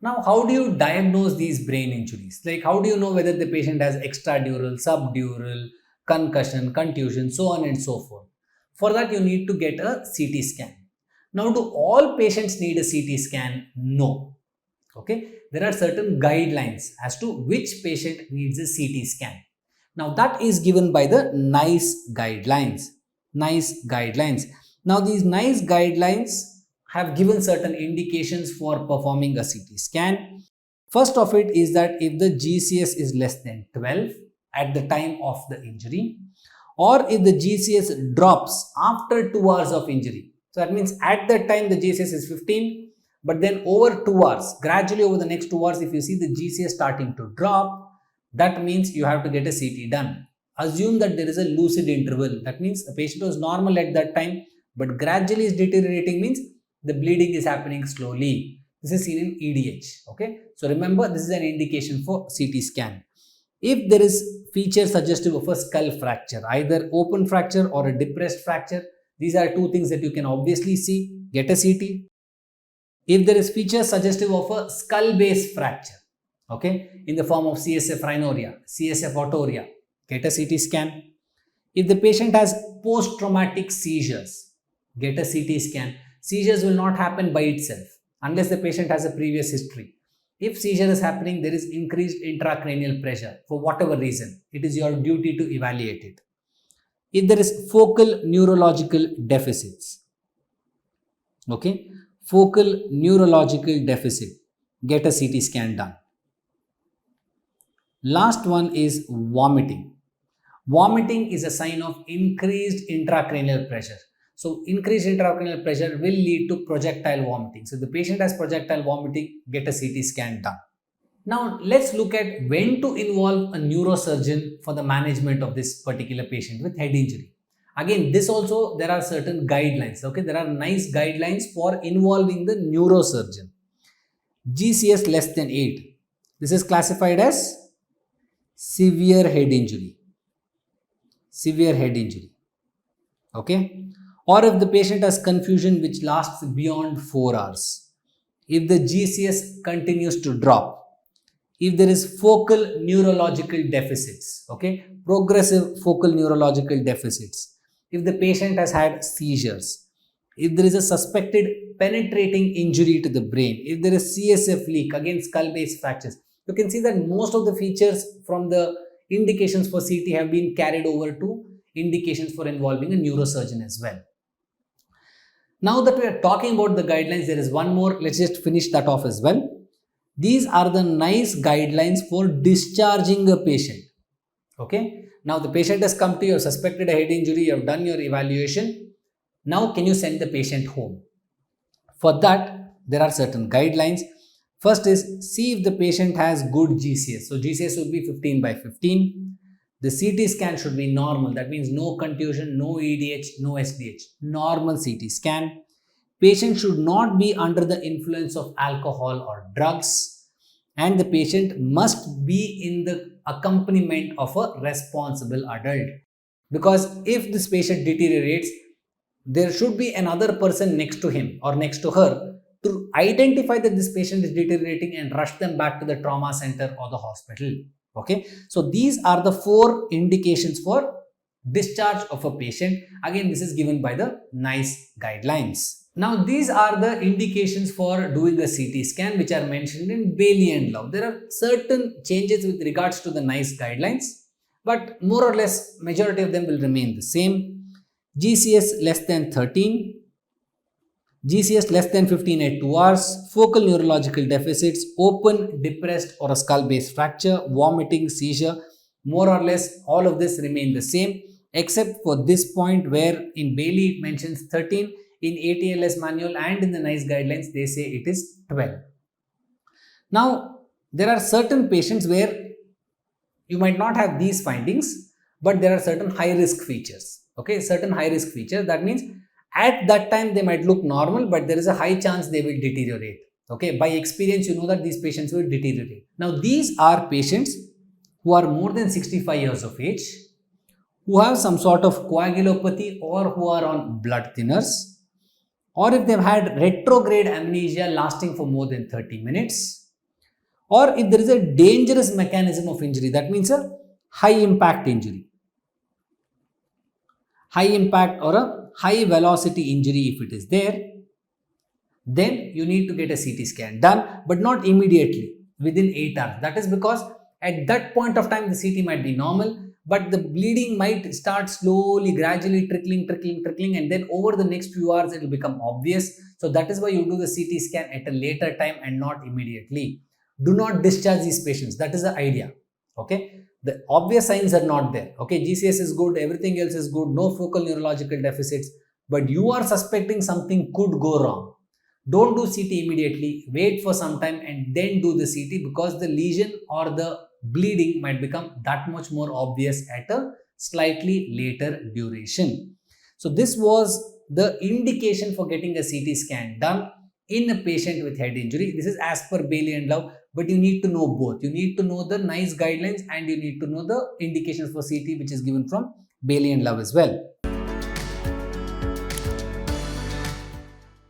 Now, how do you diagnose these brain injuries? Like, how do you know whether the patient has extradural, subdural, concussion, contusion, so on and so forth? For that, you need to get a CT scan. Now, do all patients need a CT scan? No. Okay, there are certain guidelines as to which patient needs a CT scan. Now, that is given by the NICE guidelines. NICE guidelines. Now, these NICE guidelines have given certain indications for performing a CT scan. First of it is that if the GCS is less than 12 at the time of the injury, or if the GCS drops after 2 hours of injury. So that means at that time the GCS is 15, but then over 2 hours, gradually over the next 2 hours, if you see the GCS starting to drop, that means you have to get a CT done. Assume that there is a lucid interval. That means the patient was normal at that time, but gradually is deteriorating, means the bleeding is happening slowly. This is seen in EDH. Okay. So remember, this is an indication for CT scan. If there is feature suggestive of a skull fracture, either open fracture or a depressed fracture, these are two things that you can obviously see, get a CT. If there is feature suggestive of a skull base fracture, okay, in the form of CSF rhinorrhea, CSF autoria, get a CT scan. If the patient has post-traumatic seizures, get a CT scan. Seizures will not happen by itself unless the patient has a previous history. If seizure is happening, there is increased intracranial pressure for whatever reason. It is your duty to evaluate it. If there is focal neurological deficits, okay, focal neurological deficit, get a CT scan done. Last one is vomiting. Vomiting is a sign of increased intracranial pressure. So, increased intracranial pressure will lead to projectile vomiting. So, if the patient has projectile vomiting, get a CT scan done. Now, let's look at when to involve a neurosurgeon for the management of this particular patient with head injury. Again, this also, there are certain guidelines. Okay, there are NICE guidelines for involving the neurosurgeon. GCS less than 8. This is classified as severe head injury. Severe head injury. Okay. Or if the patient has confusion which lasts beyond 4 hours. If the GCS continues to drop. If there is focal neurological deficits. Okay. Progressive focal neurological deficits. If the patient has had seizures. If there is a suspected penetrating injury to the brain. If there is CSF leak, again skull base fractures. You can see that most of the features from the indications for CT have been carried over to indications for involving a neurosurgeon as well. Now that we are talking about the guidelines, there is one more. Let's just finish that off as well. These are the NICE guidelines for discharging a patient. Okay. Now the patient has come to you, suspected a head injury, you have done your evaluation. Now can you send the patient home? For that, there are certain guidelines. First is, see if the patient has good GCS. So GCS would be 15 by 15. The CT scan should be normal. That means no contusion, no EDH, no SDH. Normal CT scan. Patient should not be under the influence of alcohol or drugs. And the patient must be in the accompaniment of a responsible adult. Because if this patient deteriorates, there should be another person next to him or next to her to identify that this patient is deteriorating and rush them back to the trauma center or the hospital. Okay, so these are the 4 indications for discharge of a patient. Again, this is given by the NICE guidelines. Now, these are the indications for doing a CT scan which are mentioned in Bailey and Love. There are certain changes with regards to the NICE guidelines, but more or less majority of them will remain the same. GCS less than 13. GCS less than 15 at 2 hours, focal neurological deficits, open, depressed or a skull base fracture, vomiting, seizure, more or less all of this remain the same except for this point where in Bailey it mentions 13, in ATLS manual and in the NICE guidelines they say it is 12. Now there are certain patients where you might not have these findings, but there are certain high risk features. Okay, certain high risk features, that means at that time they might look normal, but there is a high chance they will deteriorate. Okay, by experience you know that these patients will deteriorate. Now these are patients who are more than 65 years of age, who have some sort of coagulopathy or who are on blood thinners, or if they've had retrograde amnesia lasting for more than 30 minutes, or if there is a dangerous mechanism of injury, that means a high impact injury, high impact or a high velocity injury if it is there, then you need to get a CT scan done, but not immediately within 8 hours. That is because at that point of time the CT might be normal, but the bleeding might start slowly, gradually trickling, and then over the next few hours it will become obvious. So that is why you do the CT scan at a later time and not immediately. Do not discharge these patients. That is the idea. Okay, the obvious signs are not there. Okay, GCS is good, everything else is good, no focal neurological deficits, but you are suspecting something could go wrong. Don't do CT immediately. Wait for some time and then do the CT, because the lesion or the bleeding might become that much more obvious at a slightly later duration. So this was the indication for getting a CT scan done in a patient with head injury. This is as per Bailey and Love, but you need to know both. You need to know the NICE guidelines and you need to know the indications for CT which is given from Bailey and Love as well.